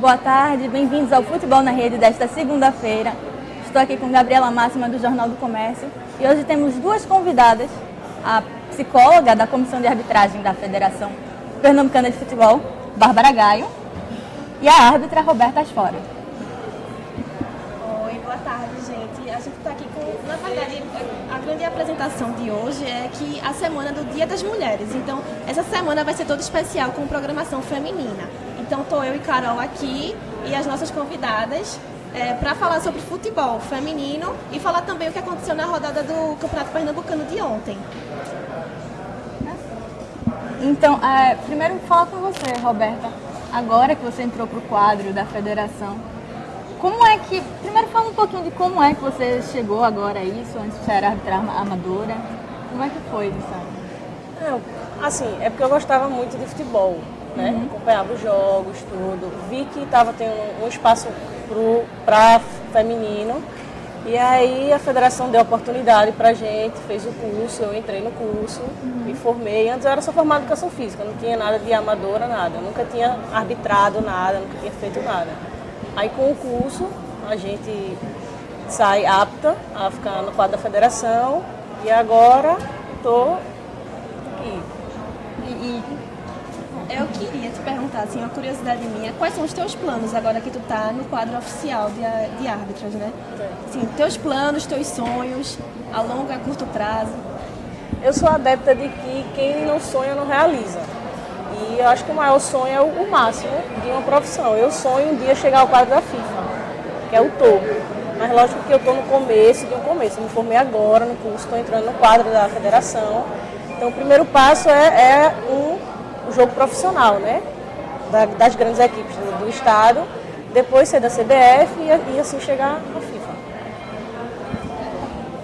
boa tarde, bem-vindos ao Futebol na Rede desta segunda-feira. Estou aqui com Gabriela Máxima do Jornal do Comércio e hoje temos duas convidadas, a psicóloga da Comissão de Arbitragem da Federação Pernambucana de Futebol, Bárbara Gaio, e a árbitra Roberta Asfora. Oi, boa tarde, gente. A gente está aqui com, na verdade, a grande apresentação de hoje é que a semana do Dia das Mulheres. Então, essa semana vai ser toda especial com programação feminina. Então, estou eu e Carol aqui e as nossas convidadas para falar sobre futebol feminino e falar também o que aconteceu na rodada do Campeonato Pernambucano de ontem. Então, primeiro falar com você, Roberta. Agora que você entrou para o quadro da federação, como é que... Primeiro fala um pouquinho de como é que você chegou agora a isso, antes você era árbitra amadora. Como é que foi isso? Assim, é porque eu gostava muito de futebol, né? Acompanhava os jogos, tudo. Vi que estava tendo um espaço para feminino. E aí a federação deu oportunidade pra gente, fez o curso, eu entrei no curso, me formei. Antes eu era só formada em educação física, não tinha nada de amadora, nada. Eu nunca tinha arbitrado nada, nunca tinha feito nada. Aí com o curso a gente sai apta a ficar no quadro da federação e agora estou aqui. Eu queria te perguntar, assim, uma curiosidade minha, quais são os teus planos agora que tu tá no quadro oficial de árbitras, né? Assim, teus planos, teus sonhos, a longo e a curto prazo. Eu sou adepta de que quem não sonha não realiza. E eu acho que o maior sonho é o máximo de uma profissão. Eu sonho um dia chegar ao quadro da FIFA, que é o topo. Mas lógico que eu estou no começo de um começo. Eu me formei agora no curso, estou entrando no quadro da federação. Então o primeiro passo é o jogo profissional, né? Das grandes equipes do estado, depois ser da CBF e assim chegar à FIFA.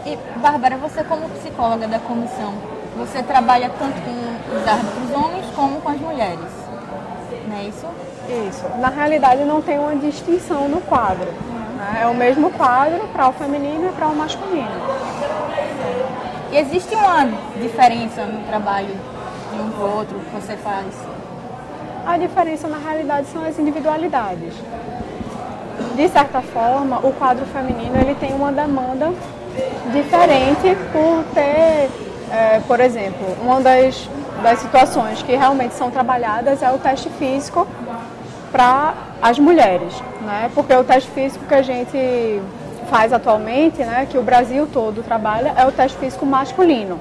E, Bárbara, você como psicóloga da comissão, você trabalha tanto com os árbitros homens como com as mulheres, não é isso? Isso. Na realidade não tem uma distinção no quadro. Né? É o mesmo quadro para o feminino e para o masculino. E existe uma diferença no trabalho de um para o outro que você faz? A diferença na realidade são as individualidades. De certa forma, o quadro feminino ele tem uma demanda diferente por ter, por exemplo, uma das situações que realmente são trabalhadas é o teste físico para as mulheres, né? Porque o teste físico que a gente faz atualmente, né, que o Brasil todo trabalha, é o teste físico masculino,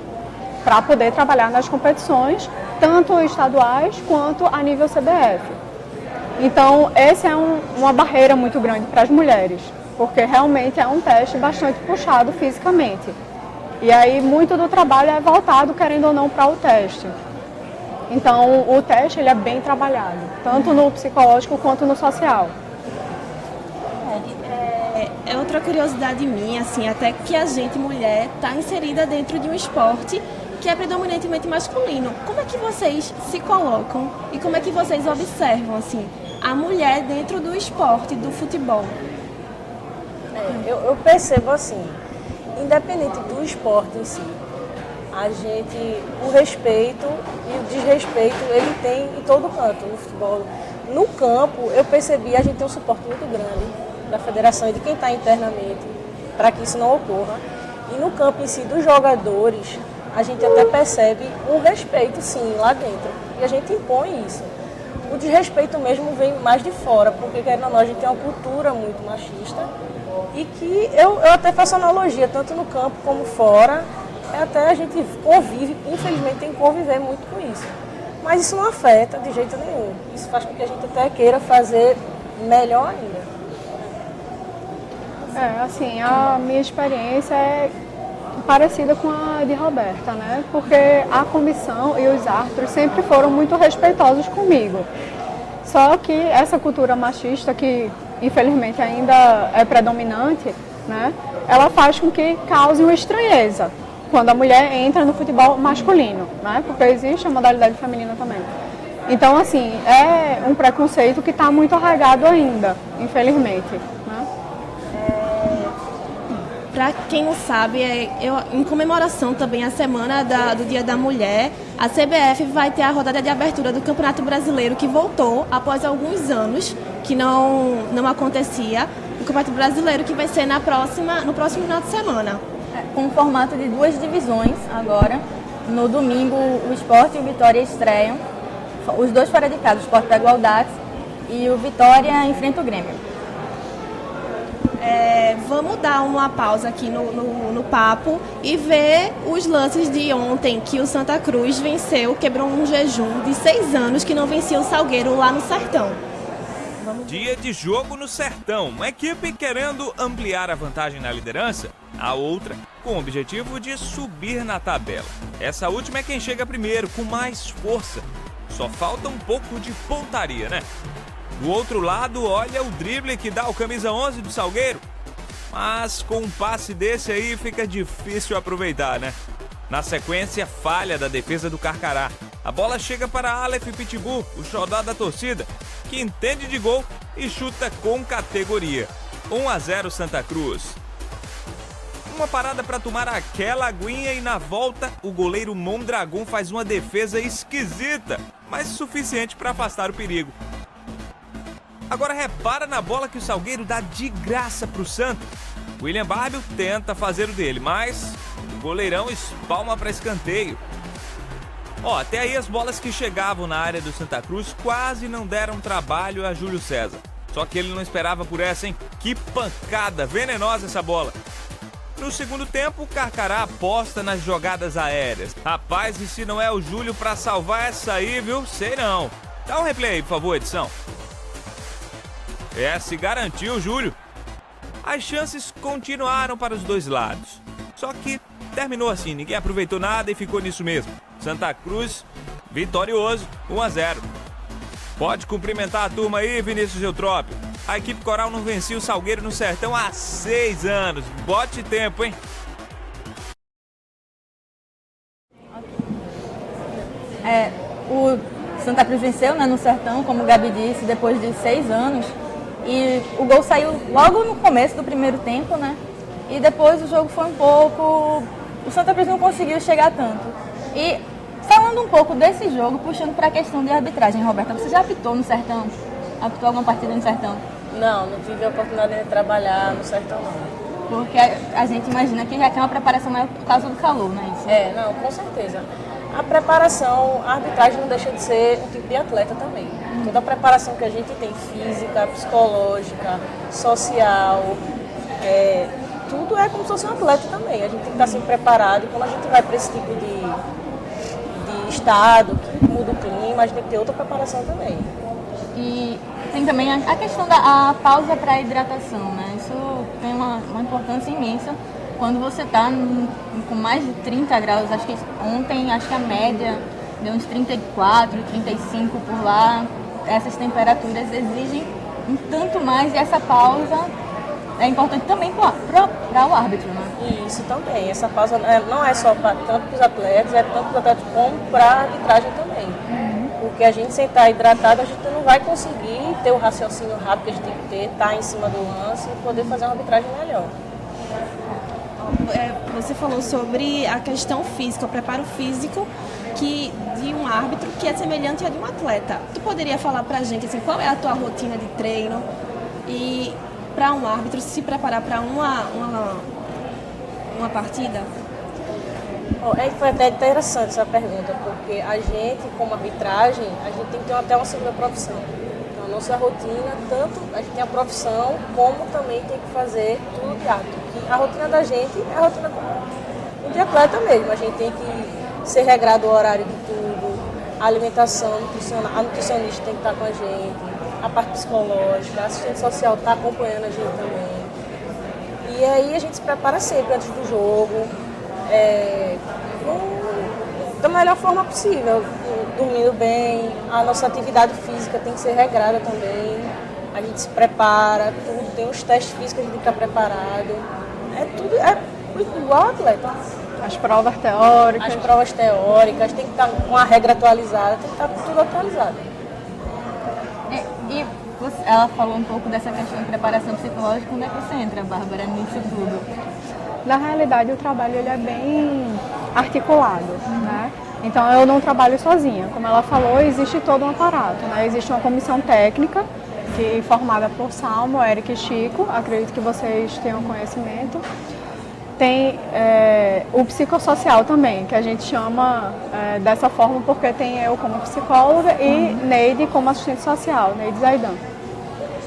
para poder trabalhar nas competições, tanto estaduais quanto a nível CBF. Então, essa é uma barreira muito grande para as mulheres, porque realmente é um teste bastante puxado fisicamente. E aí, muito do trabalho é voltado, querendo ou não, para o teste. Então, o teste ele é bem trabalhado, tanto no psicológico quanto no social. É outra curiosidade minha, assim, até que a gente, mulher, está inserida dentro de um esporte que é predominantemente masculino. Como é que vocês se colocam e como é que vocês observam, assim, a mulher dentro do esporte, do futebol? Eu percebo assim, independente do esporte em si, o respeito e o desrespeito, ele tem em todo canto no futebol. No campo, eu percebi, a gente tem um suporte muito grande da federação e de quem está internamente para que isso não ocorra. E no campo em si, dos jogadores, a gente até percebe um respeito, sim, lá dentro. E a gente impõe isso. O desrespeito mesmo vem mais de fora, porque, querendo ou não, a gente tem uma cultura muito machista e que eu até faço analogia, tanto no campo como fora, até a gente convive, infelizmente tem que conviver muito com isso. Mas isso não afeta de jeito nenhum. Isso faz com que a gente até queira fazer melhor ainda. Assim, a minha experiência é parecida com a de Roberta, né? Porque a comissão e os árbitros sempre foram muito respeitosos comigo. Só que essa cultura machista, que infelizmente ainda é predominante, né? Ela faz com que cause uma estranheza quando a mulher entra no futebol masculino, né? Porque existe a modalidade feminina também. Então, assim, é um preconceito que está muito arraigado ainda, infelizmente, né? Para quem não sabe, em comemoração também à semana do Dia da Mulher, a CBF vai ter a rodada de abertura do Campeonato Brasileiro, que voltou após alguns anos que não acontecia, o Campeonato Brasileiro, que vai ser no próximo final de semana. Com o formato de 2 divisões agora. No domingo, o Sport e o Vitória estreiam. Os 2 fora de casa, o Sport pega o Audax e o Vitória enfrenta o Grêmio. Vamos dar uma pausa aqui no papo e ver os lances de ontem, que o Santa Cruz venceu, quebrou um jejum de 6 anos que não vencia o Salgueiro lá no Sertão. Dia de jogo no Sertão. Uma equipe querendo ampliar a vantagem na liderança, a outra com o objetivo de subir na tabela. Essa última é quem chega primeiro, com mais força. Só falta um pouco de pontaria, né? Do outro lado, olha o drible que dá o camisa 11 do Salgueiro. Mas com um passe desse aí fica difícil aproveitar, né? Na sequência, falha da defesa do Carcará. A bola chega para Aleph Pitbull, o xodó da torcida, que entende de gol e chuta com categoria. 1-0 Santa Cruz. Uma parada para tomar aquela aguinha e na volta o goleiro Mondragon faz uma defesa esquisita, mas suficiente para afastar o perigo. Agora repara na bola que o Salgueiro dá de graça para o Santa. William Barbio tenta fazer o dele, mas o goleirão espalma para escanteio. Até aí as bolas que chegavam na área do Santa Cruz quase não deram trabalho a Júlio César. Só que ele não esperava por essa, hein? Que pancada venenosa essa bola. No segundo tempo, o Carcará aposta nas jogadas aéreas. Rapaz, e se não é o Júlio para salvar essa aí, viu? Sei não. Dá um replay aí, por favor, edição. Se garantiu o Júlio. As chances continuaram para os 2 lados. Só que terminou assim, ninguém aproveitou nada e ficou nisso mesmo. Santa Cruz, vitorioso, 1-0. Pode cumprimentar a turma aí, Vinícius Eutrópio. A equipe coral não vencia o Salgueiro no Sertão há 6 anos. Bote tempo, hein? O Santa Cruz venceu, né, no Sertão, como o Gabi disse, depois de 6 anos. E o gol saiu logo no começo do primeiro tempo, né? E depois o jogo foi um pouco... O Santa Cruz não conseguiu chegar tanto. E falando um pouco desse jogo, puxando para a questão de arbitragem, Roberta, você já apitou no Sertão? Apitou alguma partida no Sertão? Não tive a oportunidade de trabalhar no Sertão, não. Porque a gente imagina que já tem uma preparação maior por causa do calor, né? Isso. Não, com certeza. A preparação, a arbitragem não deixa de ser um tipo de atleta também. Toda a preparação que a gente tem, física, psicológica, social, tudo é como se fosse um atleta também. A gente tem que estar sempre preparado. Quando a gente vai para esse tipo de estado, que muda o clima, a gente tem que ter outra preparação também. E tem também a questão da pausa para a hidratação, né? Isso tem uma importância imensa quando você está com mais de 30 graus. Acho que ontem, a média deu uns 34, 35 por lá. Essas temperaturas exigem um tanto mais e essa pausa é importante também para o árbitro, né? Isso também. Essa pausa não é só tanto para os atletas, é tanto para os atletas como para a arbitragem também. Porque a gente sem estar hidratado, a gente não vai conseguir ter o raciocínio rápido que a gente tem que ter, estar em cima do lance e poder fazer uma arbitragem melhor. Você falou sobre a questão física, o preparo físico de um árbitro que é semelhante a de um atleta. Tu poderia falar pra gente assim, qual é a tua rotina de treino e para um árbitro se preparar para uma partida? Foi até interessante essa pergunta, porque a gente, como arbitragem, a gente tem que ter até uma segunda profissão. Então, a nossa rotina, tanto a gente tem a profissão, como também tem que fazer tudo de árbitro. A rotina da gente é a rotina de atleta mesmo. A gente tem que ser regrado o horário de tudo, a alimentação, a nutricionista tem que estar com a gente, a parte psicológica, a assistente social está acompanhando a gente também. E aí a gente se prepara sempre antes do jogo, da melhor forma possível, dormindo bem, a nossa atividade física tem que ser regrada também, a gente se prepara, tudo, tem os testes físicos que a gente tem que estar preparado, igual atleta. As provas teóricas. As provas teóricas, tem que estar com a regra atualizada, tem que estar tudo atualizado. Ela falou um pouco dessa questão de preparação psicológica. Como é que você entra, Bárbara, nisso tudo? Na realidade, o trabalho ele é bem articulado, né? Então, eu não trabalho sozinha. Como ela falou, existe todo um aparato, né? Existe uma comissão técnica que formada por Salmo, Eric e Chico, acredito que vocês tenham conhecimento. Tem o psicossocial também, que a gente chama dessa forma porque tem eu como psicóloga e Neide como assistente social, Neide Zaidan.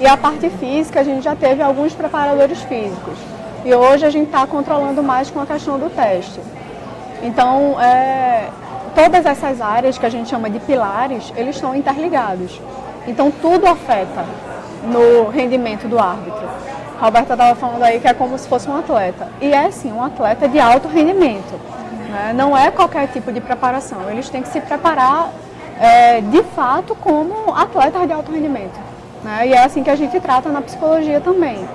E a parte física, a gente já teve alguns preparadores físicos. E hoje a gente está controlando mais com a questão do teste. Então, todas essas áreas que a gente chama de pilares, eles estão interligados. Então, tudo afeta no rendimento do árbitro. A Roberta estava falando aí que é como se fosse um atleta. E é sim, um atleta de alto rendimento. Né? Não é qualquer tipo de preparação. Eles têm que se preparar, de fato, como atletas de alto rendimento. Né? E é assim que a gente trata na psicologia também.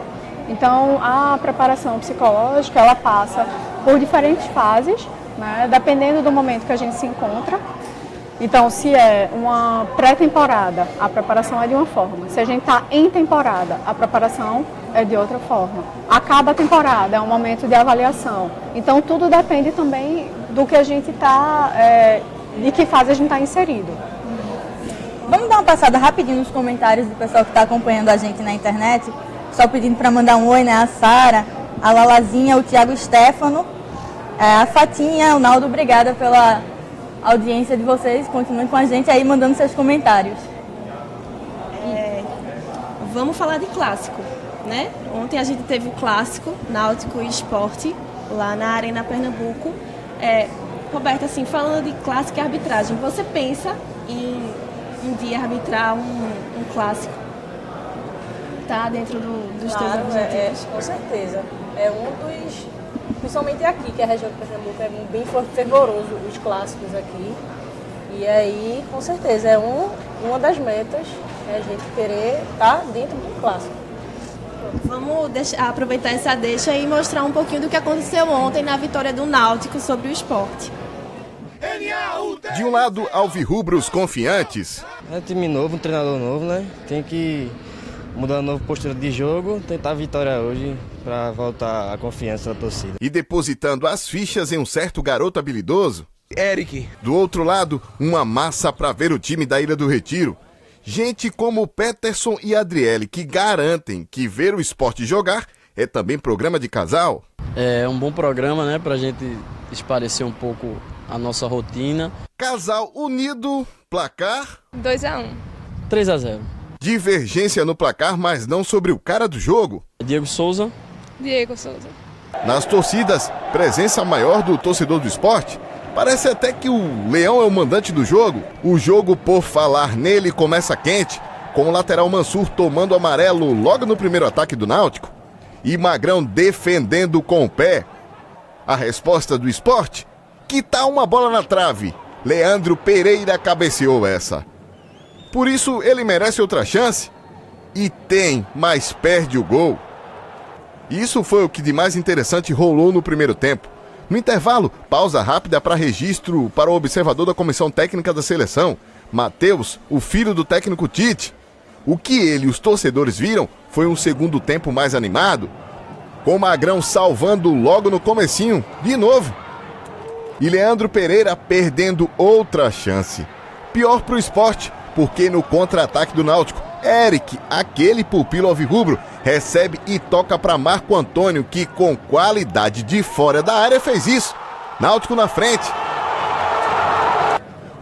Então, a preparação psicológica, ela passa por diferentes fases, né? Dependendo do momento que a gente se encontra. Então, se é uma pré-temporada, a preparação é de uma forma. Se a gente está em temporada, a preparação é de outra forma. Acaba a temporada, é um momento de avaliação. Então, tudo depende também do que a gente está, de que fase a gente está inserido. Vamos dar uma passada rapidinho nos comentários do pessoal que está acompanhando a gente na internet. Só pedindo para mandar um oi, né? A Sara, a Lalazinha, o Thiago Stefano, a Fatinha, o Naldo, obrigada pela audiência de vocês. Continuem com a gente aí, mandando seus comentários. Vamos falar de clássico, né? Ontem a gente teve o clássico, Náutico e Sport, lá na Arena Pernambuco. Roberta, assim, falando de clássico e arbitragem, você pensa em um dia arbitrar um clássico? Tá dentro dos teus objetivos? Com certeza. É um dos, principalmente aqui, que é a região de Pernambuco, é bem fervoroso os clássicos aqui. E aí, com certeza, é uma das metas, a gente querer estar dentro do clássico. Vamos aproveitar essa deixa e mostrar um pouquinho do que aconteceu ontem na vitória do Náutico sobre o Sport. De um lado, alvirrubros confiantes. É time novo, um treinador novo, né? Tem que mudar a nova postura de jogo, tentar a vitória hoje para voltar a confiança da torcida. E depositando as fichas em um certo garoto habilidoso. Eric. Do outro lado, uma massa para ver o time da Ilha do Retiro. Gente como Peterson e Adriele, que garantem que ver o Sport jogar é também programa de casal. É um bom programa, né, pra gente esparecer um pouco a nossa rotina. Casal unido, placar 2-1. 3-0. Divergência no placar, mas não sobre o cara do jogo. Diego Souza. Diego Souza. Nas torcidas, presença maior do torcedor do esporte. Parece até que o Leão é o mandante do jogo. O jogo, por falar nele, começa quente, com o lateral Mansur tomando amarelo logo no primeiro ataque do Náutico. E Magrão defendendo com o pé. A resposta do esporte? Que tal uma bola na trave? Leandro Pereira cabeceou essa. Por isso, ele merece outra chance. E tem, mas perde o gol. Isso foi o que de mais interessante rolou no primeiro tempo. No intervalo, pausa rápida para registro para o observador da comissão técnica da seleção, Matheus, o filho do técnico Tite. O que ele e os torcedores viram foi um segundo tempo mais animado, com o Magrão salvando logo no comecinho, de novo. E Leandro Pereira perdendo outra chance. Pior para o esporte, porque no contra-ataque do Náutico, Eric, aquele pupilo alvirrubro, recebe e toca para Marco Antônio, que com qualidade de fora da área fez isso. Náutico na frente.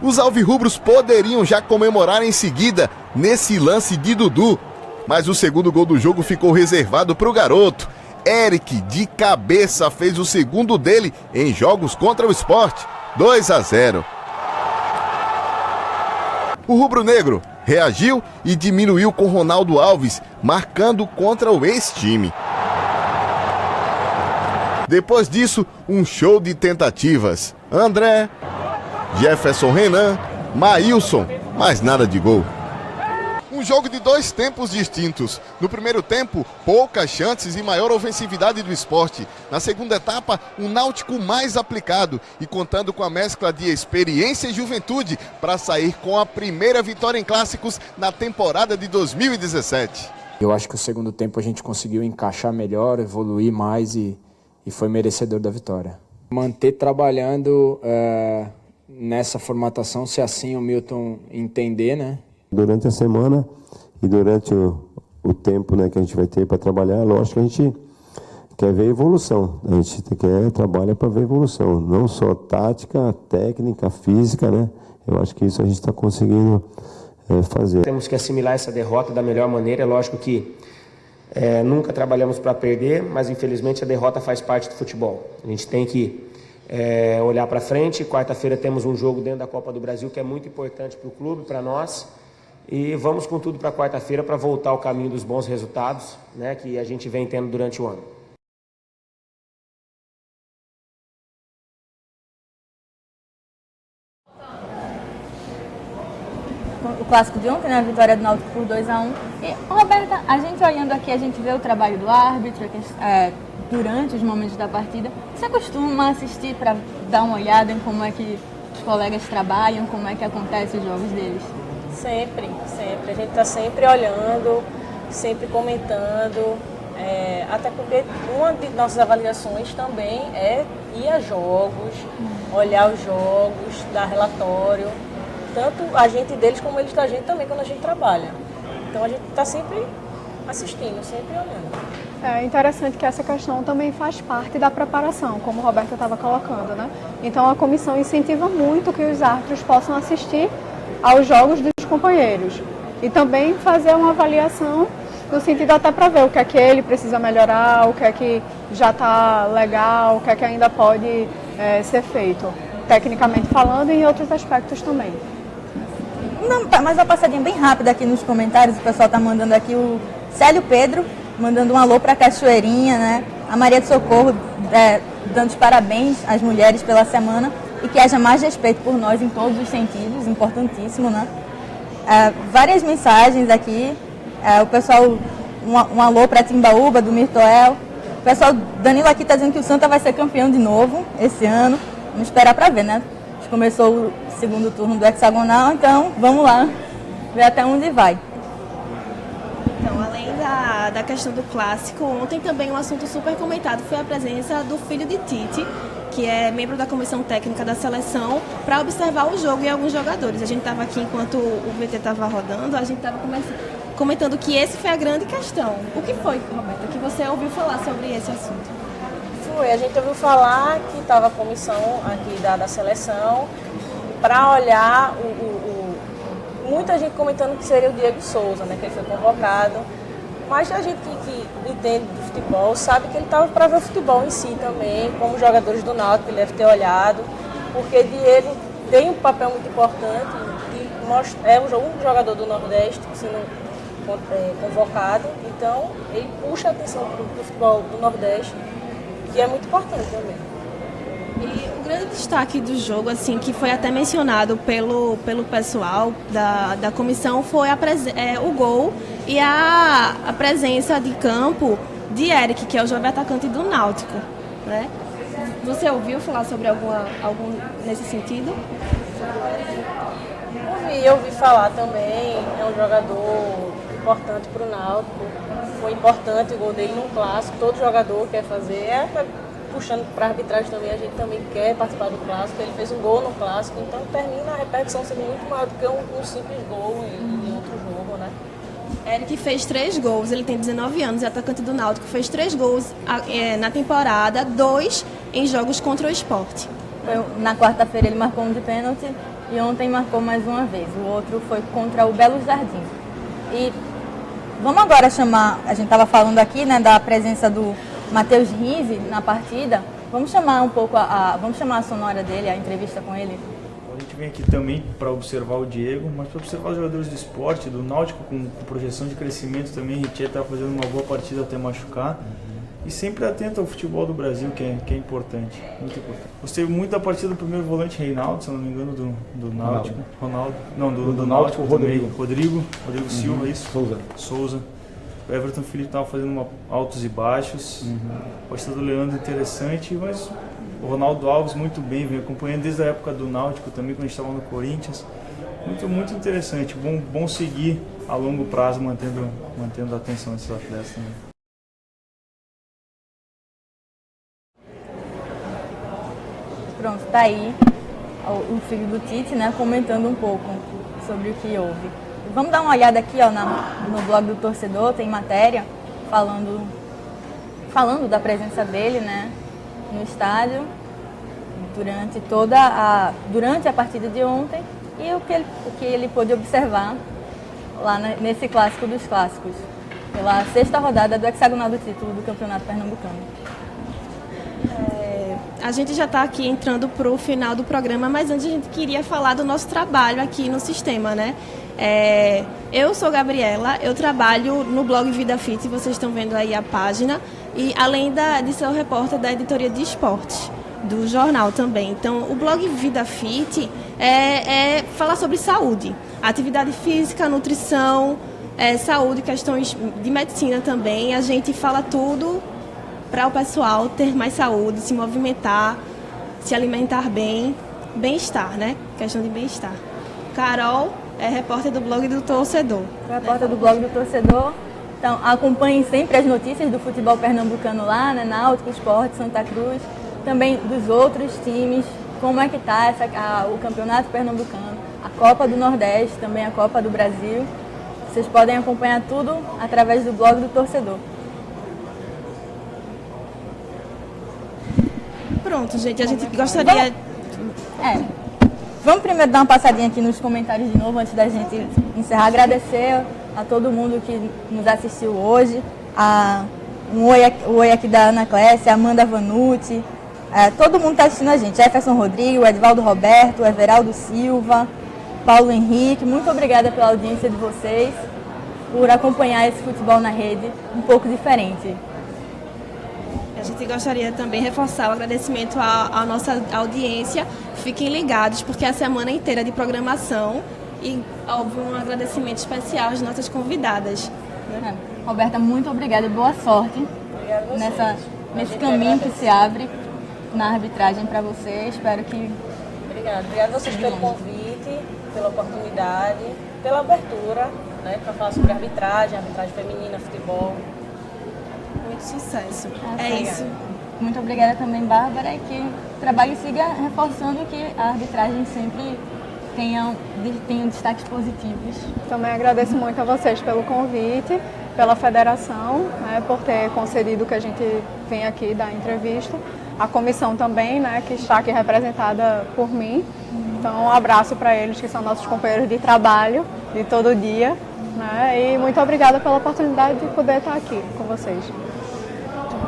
Os alvirrubros poderiam já comemorar em seguida nesse lance de Dudu, mas o segundo gol do jogo ficou reservado para o garoto. Eric, de cabeça, fez o segundo dele em jogos contra o Sport. 2-0. O rubro-negro reagiu e diminuiu com Ronaldo Alves, marcando contra o ex-time. Depois disso, um show de tentativas. André, Jefferson Renan, Maílson, mas nada de gol. Um jogo de dois tempos distintos. No primeiro tempo, poucas chances e maior ofensividade do esporte. Na segunda etapa, um Náutico mais aplicado e contando com a mescla de experiência e juventude para sair com a primeira vitória em clássicos na temporada de 2017. Eu acho que o segundo tempo a gente conseguiu encaixar melhor, evoluir mais e foi merecedor da vitória. Manter trabalhando nessa formatação, se assim o Milton entender, né? Durante a semana E durante o tempo, né, que a gente vai ter para trabalhar, lógico que a gente quer ver evolução. A gente trabalha para ver evolução, não só tática, técnica, física, né? Eu acho que isso a gente está conseguindo fazer. Temos que assimilar essa derrota da melhor maneira. É lógico que nunca trabalhamos para perder, mas infelizmente a derrota faz parte do futebol. A gente tem que olhar para frente. Quarta-feira temos um jogo dentro da Copa do Brasil que é muito importante para o clube, para nós. E vamos com tudo para quarta-feira para voltar ao caminho dos bons resultados, né, que a gente vem tendo durante o ano. O clássico de ontem, né, a vitória do Náutico por 2-1. E, Roberta, a gente olhando aqui, a gente vê o trabalho do árbitro durante os momentos da partida. Você costuma assistir para dar uma olhada em como é que os colegas trabalham, como é que acontecem os jogos deles? Sempre, sempre. A gente está sempre olhando, sempre comentando. Até porque uma de nossas avaliações também é ir a jogos, olhar os jogos, dar relatório. Tanto a gente deles como eles da gente também quando a gente trabalha. Então a gente está sempre assistindo, sempre olhando. É interessante que essa questão também faz parte da preparação, como o Roberto estava colocando, né? Então a comissão incentiva muito que os árbitros possam assistir aos jogos dos companheiros e também fazer uma avaliação no sentido até para ver o que é que ele precisa melhorar, o que é que já está legal, o que é que ainda pode ser feito, tecnicamente falando e em outros aspectos também. Mas uma passadinha bem rápida aqui nos comentários, o pessoal está mandando aqui o Célio Pedro, mandando um alô para a Cachoeirinha, né? A Maria de Socorro dando os parabéns às mulheres pela semana e que haja mais respeito por nós em todos os sentidos, importantíssimo, né? Várias mensagens aqui, o pessoal, um alô para Timbaúba, do Mirtoel. O pessoal, Danilo aqui está dizendo que o Santa vai ser campeão de novo esse ano, vamos esperar para ver, né? Começou o segundo turno do hexagonal, então vamos lá ver até onde vai. Então, além da questão do clássico, ontem também um assunto super comentado foi a presença do filho de Tite, que é membro da comissão técnica da seleção, para observar o jogo e alguns jogadores. A gente estava aqui enquanto o VT estava rodando, a gente estava comentando que esse foi a grande questão. O que foi, Roberta, que você ouviu falar sobre esse assunto? A gente ouviu falar que estava a comissão aqui da seleção para olhar muita gente comentando que seria o Diego Souza, né, que ele foi convocado, mas a gente que entende do futebol sabe que ele estava para ver o futebol em si também, como jogadores do Náutico, ele deve ter olhado, porque ele tem um papel muito importante e é um jogador do Nordeste sendo convocado, então ele puxa a atenção para o futebol do Nordeste, que é muito importante também. E o grande destaque do jogo, assim, que foi até mencionado pelo pessoal da comissão, foi o gol e a presença de campo de Eric, que é o jovem atacante do Náutico, né? Você ouviu falar sobre algum nesse sentido? Ouvi falar também, é um jogador importante para o Náutico, foi importante o gol dele num clássico, todo jogador quer fazer, puxando para a arbitragem também, a gente também quer participar do clássico, ele fez um gol no clássico, então termina a repercussão sendo muito maior do que um simples gol em outro jogo, né? Eric fez 3 gols, ele tem 19 anos, é atacante do Náutico, fez 3 gols na temporada, 2 em jogos contra o Sport. Na quarta-feira ele marcou um de pênalti e ontem marcou mais uma vez, o outro foi contra o Belo Jardim. E vamos agora chamar, a gente estava falando aqui, né, da presença do Matheus Rizzi na partida, vamos chamar um pouco, vamos chamar a sonora dele, a entrevista com ele. A gente vem aqui também para observar o Diego, mas para observar os jogadores do esporte, do Náutico com projeção de crescimento também. Richê está fazendo uma boa partida até machucar. E sempre atento ao futebol do Brasil, que é importante, muito importante. Gostei muito da partida do primeiro volante Reinaldo, se não me engano, do Náutico. Ronaldo. Não, do Náutico, Rodrigo Silva, isso? Souza. O Everton Felipe estava fazendo altos e baixos. A partida do Leandro interessante, mas o Ronaldo Alves muito bem, vem acompanhando desde a época do Náutico também, quando a gente estava no Corinthians. Muito interessante, bom seguir a longo prazo, mantendo a atenção desses atletas também. Pronto, tá aí o filho do Tite, né, comentando um pouco sobre o que houve. Vamos dar uma olhada aqui, ó, no blog do torcedor, tem matéria falando da presença dele, né, no estádio durante a partida de ontem e o que ele pôde observar lá nesse clássico dos clássicos, pela 6ª rodada do hexagonal do título do Campeonato Pernambucano. A gente já está aqui entrando para o final do programa, mas antes a gente queria falar do nosso trabalho aqui no sistema, né? Eu sou Gabriela, eu trabalho no blog Vida Fit, vocês estão vendo aí a página, e além de ser o repórter da editoria de esportes, do jornal também. Então, o blog Vida Fit é falar sobre saúde, atividade física, nutrição, saúde, questões de medicina também. A gente fala tudo para o pessoal ter mais saúde, se movimentar, se alimentar bem, bem-estar, né? Questão de bem-estar. Carol é repórter do blog do torcedor. Repórter do blog do torcedor. Então, acompanhem sempre as notícias do futebol pernambucano lá, né? Náutico, Sport, Santa Cruz, também dos outros times, como é que está o Campeonato Pernambucano, a Copa do Nordeste, também a Copa do Brasil. Vocês podem acompanhar tudo através do blog do torcedor. Pronto, gente, a gente gostaria... Vamos primeiro dar uma passadinha aqui nos comentários de novo, antes da gente encerrar. Agradecer a todo mundo que nos assistiu hoje. Um oi aqui da Ana Clécia, Amanda Vanucci. Todo mundo está assistindo a gente. Jefferson Rodrigues, Edvaldo Roberto, Everaldo Silva, Paulo Henrique. Muito obrigada pela audiência de vocês, por acompanhar esse futebol na rede um pouco diferente. A gente gostaria também de reforçar o agradecimento à nossa audiência. Fiquem ligados, porque é a semana inteira de programação e, óbvio, um agradecimento especial às nossas convidadas. Né? Roberta, muito obrigada e boa sorte nesse caminho que se abre na arbitragem para você. Espero que... Obrigada a vocês pelo convite, pela oportunidade, pela abertura, né, para falar sobre arbitragem feminina, futebol. Muito sucesso. Isso. Muito obrigada também, Bárbara, e que o trabalho siga reforçando que a arbitragem sempre tenha destaques positivos. Também agradeço muito a vocês pelo convite, pela federação, né, por ter concedido que a gente venha aqui dar entrevista. A comissão também, né, que está aqui representada por mim. Então, um abraço para eles, que são nossos companheiros de trabalho de todo dia. Né, e muito obrigada pela oportunidade de poder estar aqui com vocês.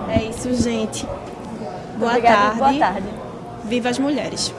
É isso, gente. Boa Obrigada, tarde. Boa tarde. Viva as mulheres.